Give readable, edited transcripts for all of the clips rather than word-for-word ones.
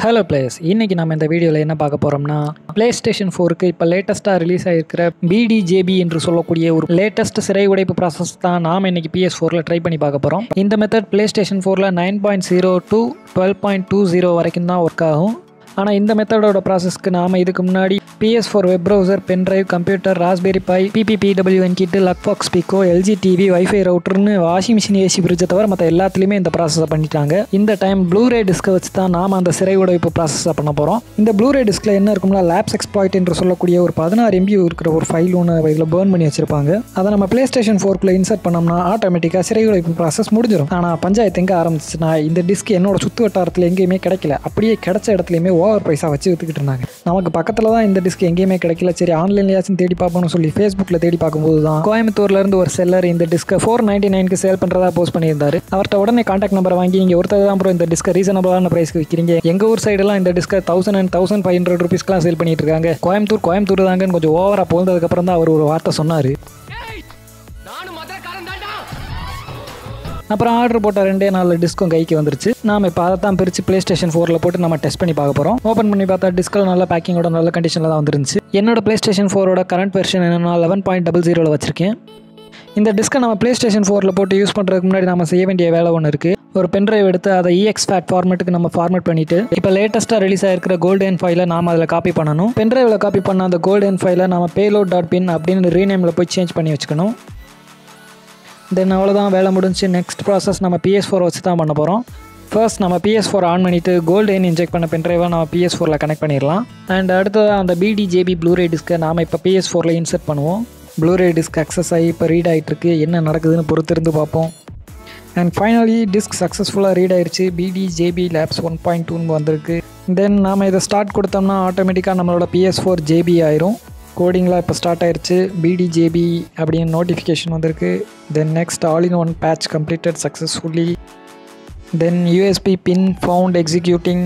Hello players, இன்றைக்கி நம்ம இந்த வீடியோவில் என்ன பார்க்க போகிறோம்னா PlayStation 4க்கு இப்போ லேட்டஸ்ட்டாக ரிலீஸ் ஆகிருக்கிற BDJB என்று சொல்லக்கூடிய ஒரு லேட்டஸ்ட் சிறை உடைப்பு ப்ராசஸ் தான் நாம் இன்றைக்கி PS4ல் ட்ரை பண்ணி பார்க்க போகிறோம். இந்த மெத்தட் PlayStation 4ல் 9.0 to 12.20 வரைக்கும் தான் ஒர்க் ஆகும். ஆனால் இந்த மெத்தடோட ப்ராசஸ்க்கு நாம் இதுக்கு முன்னாடி PS4 web browser, pendrive, computer, raspberry pi, PPPWN kit, Luckfox Pico, LG TV, wifi ரவுட்டர்னு வாஷிங் மிஷின், ஏசி ஃப்ரிட்ஜை தவிர மற்ற எல்லாத்துலேயுமே இந்த ப்ராசஸை பண்ணிட்டாங்க. இந்த டைம் ப்ளூரே டிஸ்கை வச்சு தான் நாம் அந்த சிறை உடைப்பு ப்ராசஸை பண்ண போகிறோம். இந்த ப்ளூரே டிஸ்கில் என்ன இருக்கும்னா லேப்ஸ் எக்ஸ்ப்ளாய்ட் என்று சொல்லக்கூடிய ஒரு 16 MB இருக்கிற ஒரு ஃபைல் ஒன்று இதில் பேர்ன் பண்ணி வச்சிருப்பாங்க. அதை நம்ம PlayStation 4க்குள்ளே இன்சர்ட் பண்ணோம்னா ஆட்டோமேட்டிக்காக சிறை உடைப்பு ப்ராசஸ் முடிஞ்சிடும். ஆனால் பஞ்சாயத்து எங்கே ஆரம்பிச்சுன்னா, இந்த டிஸ்க் என்னோட சுற்று வட்டாரத்தில் எங்கேயுமே கிடைக்கல. அப்படியே கிடைச்ச இடத்துலையுமே ஓவர் ப்ரைஸாக வச்சு விற்றுக்கிட்டு இருந்தாங்க. நமக்கு பக்கத்தில் தான் இந்த டிஸ்க் எங்கேயுமே கிடைக்கல. சரி, ஆன்லைன்லயாச்சும் தேடி பார்ப்போம்னு சொல்லி ஃபேஸ்புக்கில் தேடி பார்க்கும்போது தான் கோயம்புத்தூர்லேருந்து ஒரு செல்லர் இந்த டிஸ்கை 499க்கு சேல் பண்ணுறதா போஸ்ட் பண்ணியிருந்தாரு. அவர்கிட்ட உடனே கான்டாக்ட் நம்பரை வாங்கி, இங்கே ஒருத்தர் தான் ப்ரோ இந்த டிஸ்கை ரீசனபிளான ப்ரைஸ்க்கு விற்கிறீங்க, எங்கள் ஊர் சைடெல்லாம் இந்த டிஸ்கை 1000 and 1500 ரூபீஸ்க்குலாம் சேல் பண்ணிட்டு இருக்காங்க, கோயம்புத்தூர் தாங்கன்னு கொஞ்சம் ஓவராக போனதுக்கப்புறம் தான் அவர் ஒரு வார்த்தை சொன்னார். அப்புறம் ஆர்டர் போட்ட 2 நாளில் டிஸ்க்கும் கைக்கு வந்துருச்சு. நாம் இப்போ அதை தான் பிரித்து PlayStation 4ல் போட்டு நம்ம டெஸ்ட் பண்ணி பார்க்க போகிறோம். ஓப்பன் பண்ணி பார்த்தா டிஸ்கில் நல்ல பேக்கிங்கோட நல்ல கண்டிஷனில் தான் வந்துருந்துச்சு. என்னோட PlayStation 4ஓட கரண்ட் வெர்ஷன் என்னென்னா 11.00 வச்சுருக்கேன். இந்த டிஸ்கை நம்ம PlayStation 4ல் போட்டு யூஸ் பண்ணுறதுக்கு முன்னாடி நம்ம செய்ய வேண்டிய வேலை ஒன்று இருக்குது. ஒரு பென்ட்ரைவ் எடுத்து அதை EXFAT ஃபார்மேட்டுக்கு நம்ம ஃபார்மேட் பண்ணிவிட்டு, இப்போ லேட்டஸ்ட்டாக ரிலீஸ் ஆகிருக்கிற கோல்டன் ஃபைலை நாம் அதில் காப்பி பண்ணணும். பென்ட்ரைவில் காப்பி பண்ண அந்த கோல்டன் ஃபைலை நம்ம payload.bin அப்படின்னு ரீநேமில் போய் சேஞ்ச் பண்ணி வச்சுக்கணும். தென் அவ்வளோதான், வேலை முடிஞ்சு. நெக்ஸ்ட் ப்ராசஸ் நம்ம PS4 வச்சு தான் பண்ண போகிறோம். ஃபர்ஸ்ட் நம்ம PS4 ஆன் பண்ணிவிட்டு கோல்டன் இன்ஜெக்ட் பண்ண பென்ட்ரைவை நம்ம PS4ல் கனெக்ட் பண்ணிடலாம். அண்ட் அடுத்தது அந்த BDJB ப்ளூரே டிஸ்கை நாம் இப்போ PS4ல் இன்சர்ட் பண்ணுவோம். ப்ளூரே டிஸ்க் அக்சஸ் ஆகி இப்போ ரீட் ஆகிட்டுருக்கு. என்ன நடக்குதுன்னு பொறுத்திருந்து பார்ப்போம். அண்ட் ஃபைனலி டிஸ்க் சக்ஸஸ்ஃபுல்லாக ரீட் ஆயிடுச்சு. BDJB Labs 1.2 வந்திருக்கு. தென் நாம் இதை ஸ்டார்ட் கொடுத்தோம்னா ஆட்டோமேட்டிக்காக நம்மளோட PS4 JB ஆயிரும். கோடிங்லாம் இப்போ ஸ்டார்ட் ஆயிடுச்சு. BDJB அப்படின்னு நோட்டிஃபிகேஷன் வந்திருக்கு. Then next all-in-one patch completed successfully. Then USB bin found executing,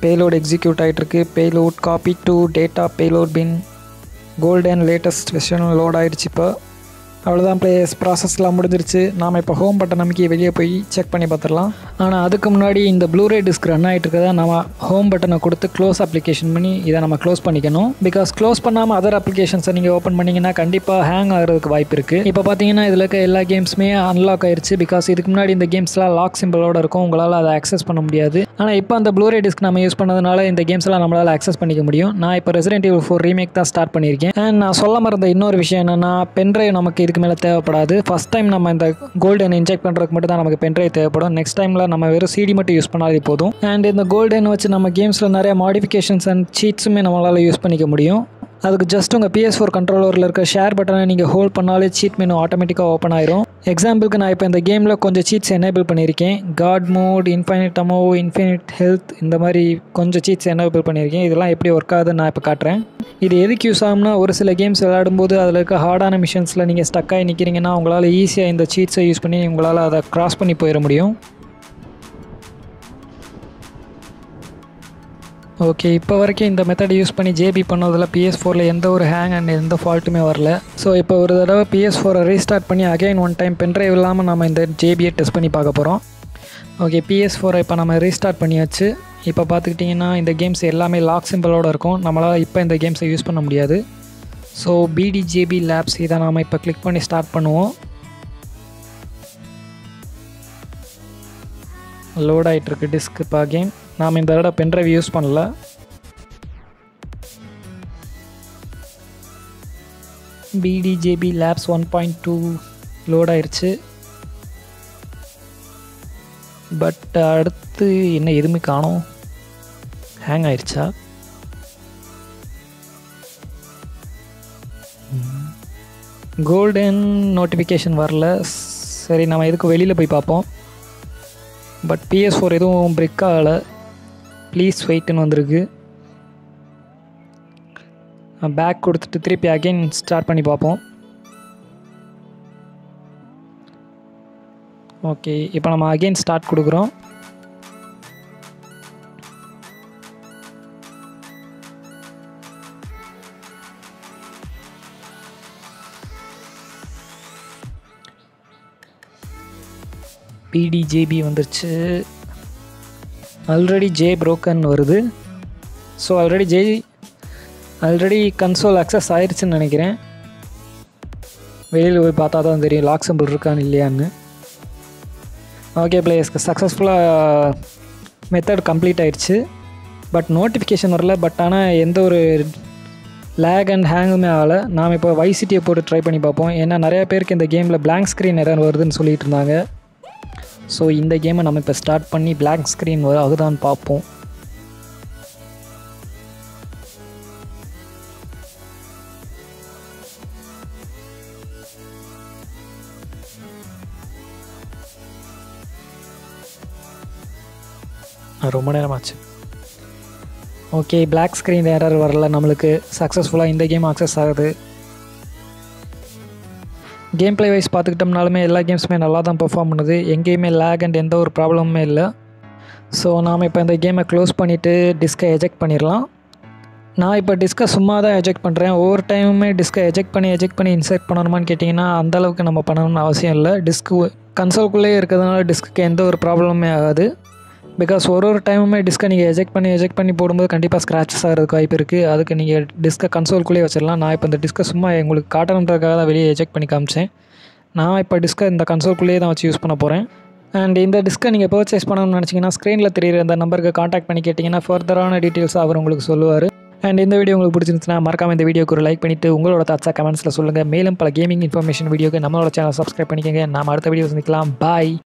payload execute ஆகிட்டுருக்கு. Payload copy to data payload bin. Golden latest version load ஆகிடுச்சு. இப்போ அவ்வளோதான், ப்ராசஸ்லாம் முடிஞ்சிருச்சு. நாம் இப்போ ஹோம் பட்டன் நமக்கு வெளியே போய் செக் பண்ணி பார்த்துடலாம். ஆனால் அதுக்கு முன்னாடி இந்த ப்ளூரே டிஸ்க் ரன் ஆகிட்டு இருக்கதா நம்ம ஹோம் பட்டனை கொடுத்து க்ளோஸ் அப்ளிகேஷன் பண்ணி இதை நம்ம க்ளோஸ் பண்ணிக்கணும். பிகாஸ் க்ளோஸ் பண்ணாமல் அதர் அப்ளிகேஷன்ஸை நீங்கள் ஓப்பன் பண்ணிங்கன்னா கண்டிப்பாக ஹேங் ஆகிறதுக்கு வாய்ப்பு இருக்குது. இப்போ பார்த்தீங்கன்னா இதில் இருக்க எல்லா கேம்ஸுமே அன்லாக் ஆயிடுச்சு. பிகாஸ் இதுக்கு முன்னாடி இந்த கேம்ஸ்லாம் லாக் சிம்பிளோடு இருக்கும், உங்களால் அதை ஆக்சஸ் பண்ண முடியாது. ஆனால் இப்போ அந்த ப்ளூரே டிஸ்க் நம்ம யூஸ் பண்ணதுனால இந்த கேம்ஸ்லாம் நம்மளால் ஆக்சஸ் பண்ணிக்க முடியும். நான் இப்போ Resident Evil 4 ரீமேக் தான் ஸ்டார்ட் பண்ணியிருக்கேன். அண்ட் நான் சொல்ல மறந்த இன்னொரு விஷயம் என்னென்னா, பென்ட்ரைவ் நமக்கு இதுக்கு மேலே தேவைப்படாது. ஃபஸ்ட் டைம் நம்ம இந்த கோல்டன் இன்ஜெக்ட் பண்ணுறதுக்கு மட்டும் தான் நமக்கு பென்ட்ரைவ் தேவைப்படும். நெக்ஸ்ட் டைமில் நம்ம வெறும் CD மட்டும் யூஸ் பண்ணாலே போதும். அண்ட் இந்த கோல்டன் வச்சு நம்ம கேம்ஸில் நிறைய மாடிஃபிகேஷன்ஸ் அண்ட் சீட்ஸுமே நம்மளால் யூஸ் பண்ணிக்க முடியும். அதுக்கு ஜஸ்ட் உங்கள் PS4 கண்ட்ரோலரில் இருக்க ஷேர் பட்டனை நீங்கள் ஹோல்ட் பண்ணாலே சீட் மெனு ஆட்டோமேட்டிக்காக ஓப்பன் ஆயிரும். எக்ஸாம்பிளுக்கு நான் இப்போ இந்த கேமில் கொஞ்சம் சீட்ஸ் எனேபிள் பண்ணியிருக்கேன். God mode, infinite அமோ, infinite health, இந்த மாதிரி கொஞ்சம் சீட்ஸ் எனேபிள் பண்ணியிருக்கேன். இதெல்லாம் எப்படி ஒர்க் ஆகுதுன்னு நான் இப்போ காட்டுறேன். இது எதுக்கு யூஸ் ஆகும்னா, ஒரு சில கேம்ஸ் விளையாடும்போது அதில் இருக்க ஹார்டான மிஷன்ஸில் நீங்கள் ஸ்டக் ஆகி நிற்கிறீங்கன்னா உங்களால் ஈஸியாக இந்த சீட்ஸை யூஸ் பண்ணி உங்களால் அதை க்ராஸ் பண்ணி போயிட முடியும். ஓகே, இப்போ வரைக்கும் இந்த மெத்தட் யூஸ் பண்ணி JB பண்ணதில் PS4ல் எந்த ஒரு ஹேங் அண்ட் எந்த ஃபால்ட்டுமே வரல. ஸோ இப்போ ஒரு தடவை PS4 ரீஸ்டார்ட் பண்ணி அகைன் ஒன் டைம் பென்ட்ரைவ் இல்லாமல் நம்ம இந்த JBயை டெஸ்ட் பண்ணி பார்க்க போகிறோம். ஓகே, PS4 இப்போ நம்ம ரீஸ்டார்ட் பண்ணியாச்சு. இப்போ பார்த்துக்கிட்டிங்கன்னா இந்த கேம்ஸ் எல்லாமே லாக் சிம்பிளோடு இருக்கும். நம்மளால் இப்போ இந்த கேம்ஸை யூஸ் பண்ண முடியாது. ஸோ BDJB Labs இதை நாம் இப்போ கிளிக் பண்ணி ஸ்டார்ட் பண்ணுவோம். லோட் ஆகிட்டுருக்கு டிஸ்க். இப்போ அகைன் நாம் இந்த தடவை பென்ட்ரைவ் யூஸ் பண்ணல. BDJB Labs 1.2 லோட் ஆயிடுச்சு. பட் அடுத்து என்ன எதுவுமே காணோம். ஹேங் ஆயிடுச்சா? கோல்டன் நோட்டிஃபிகேஷன் வரல. சரி, நம்ம எதுக்கு வெளியில் போய் பார்ப்போம். பட் PS4 எதுவும் பிரிக் ஆகலை. ப்ளீஸ் வெயிட்னு வந்திருக்கு. பேக் கொடுத்துட்டு திருப்பி அகைன் ஸ்டார்ட் பண்ணி பார்ப்போம். ஓகே, இப்போ நம்ம அகைன் ஸ்டார்ட் கொடுக்குறோம். BDJB வந்துருச்சு. ஆல்ரெடி ஜே ப்ரோக்கன் வருது. ஸோ ஆல்ரெடி கன்சோல் அக்சஸ் ஆயிடுச்சுன்னு நினைக்கிறேன். வெளியில் போய் பார்த்தா தான் தெரியும் லாக் சிம்பிள் இருக்கான்னு இல்லையான்னு. ஓகே பிளேயர்ஸ்க்கு சக்ஸஸ்ஃபுல்லாக மெத்தட் கம்ப்ளீட் ஆயிடுச்சு. பட் நோட்டிஃபிகேஷன் வரல. பட் ஆனால் எந்த ஒரு லேக் அண்ட் ஹேங்குமே ஆகலை. நாம் இப்போ வைசிட்டியை போட்டு ட்ரை பண்ணி பார்ப்போம். ஏன்னா நிறையா பேருக்கு இந்த கேமில் பிளாங்க் ஸ்க்ரீன் எரர் வருதுன்னு சொல்லிட்டு இருந்தாங்க. ஸோ இந்த கேமை நம்ம இப்போ ஸ்டார்ட் பண்ணி பிளாங்க் ஸ்க்ரீன் ஆகுதான்னு பார்ப்போம். ரொம்ப நேரமாச்சு. ஓகே, பிளாக் ஸ்க்ரீன் எரர் வரல நம்மளுக்கு. சக்ஸஸ்ஃபுல்லாக இந்த கேம் அக்சஸ் ஆகுது. கேம் ப்ளே வைஸ் பார்த்துக்கிட்டோம்னாலுமே எல்லா கேம்ஸுமே நல்லா தான் பெர்ஃபார்ம் பண்ணுது. எங்கேயுமே லேக் அண்ட் எந்த ஒரு ப்ராப்ளமுமே இல்லை. ஸோ நாம் இப்போ இந்த கேமை க்ளோஸ் பண்ணிவிட்டு டிஸ்கை எஜெக்ட் பண்ணிடலாம். நான் இப்போ டிஸ்கை சும்மா தான் எஜெக்ட் பண்ணுறேன். ஒவ்வொரு டைமுமே டிஸ்கை எஜெக்ட் பண்ணி இன்சர்ட் பண்ணணுமான்னு கேட்டிங்கன்னா அந்தளவுக்கு நம்ம பண்ணணும்னு அவசியம் இல்லை. டிஸ்க்கு கன்சோல்குள்ளேயே இருக்கிறதுனால டிஸ்க்கு எந்த ஒரு ப்ராப்ளமுமே ஆகாது. பிகாஸ் ஒரு டைமுமே டிஸ்கை நீங்கள் எஜெக்ட் பண்ணி போடும்போது கண்டிப்பாக ஸ்க்ராச்சஸ் ஆகிறதுக்கு வாய்ப்பு இருக்குது. அதுக்கு நீங்கள் டிஸ்கை கன்சோல்குள்ளேயே வச்சிடலாம். நான் இப்போ இந்த டிஸ்கை சும்மா உங்களுக்கு காட்டணுன்றதுக்காக தான் வெளியே எஜெக்ட் பண்ணி காமிச்சேன். நான் இப்போ டிஸ்கை இந்த கன்சோல்குள்ளேயே தான் வச்சு யூஸ் பண்ண போகிறேன். அண்ட் இந்த டிஸ்கை நீங்கள் பர்ச்சேஸ் பண்ணணும்னு நினச்சிங்கன்னா ஸ்க்ரீனில் தெரியுற இந்த நம்பருக்கு காண்டாக்ட் பண்ணி கேட்டிங்கன்னா ஃபர்தரான டீட்டெயில்ஸ் அவர் உங்களுக்கு சொல்லுவார். அண்ட் இந்த வீடியோ உங்களுக்கு பிடிச்சிருந்துச்சுன்னா மறக்காம இந்த வீடியோக்கு ஒரு லைக் பண்ணிவிட்டு உங்களோட தாட்ஸாக கமெண்ட்ஸில் சொல்லுங்கள். மேலும் பல கேமிங் இன்ஃபர்மேஷன் வீடியோக்கு நம்மளோட சேனல் சப்ஸ்கிரைப் பண்ணிக்கோங்க. நாம் அடுத்த வீடியோ சந்திக்கலாம். பாய்.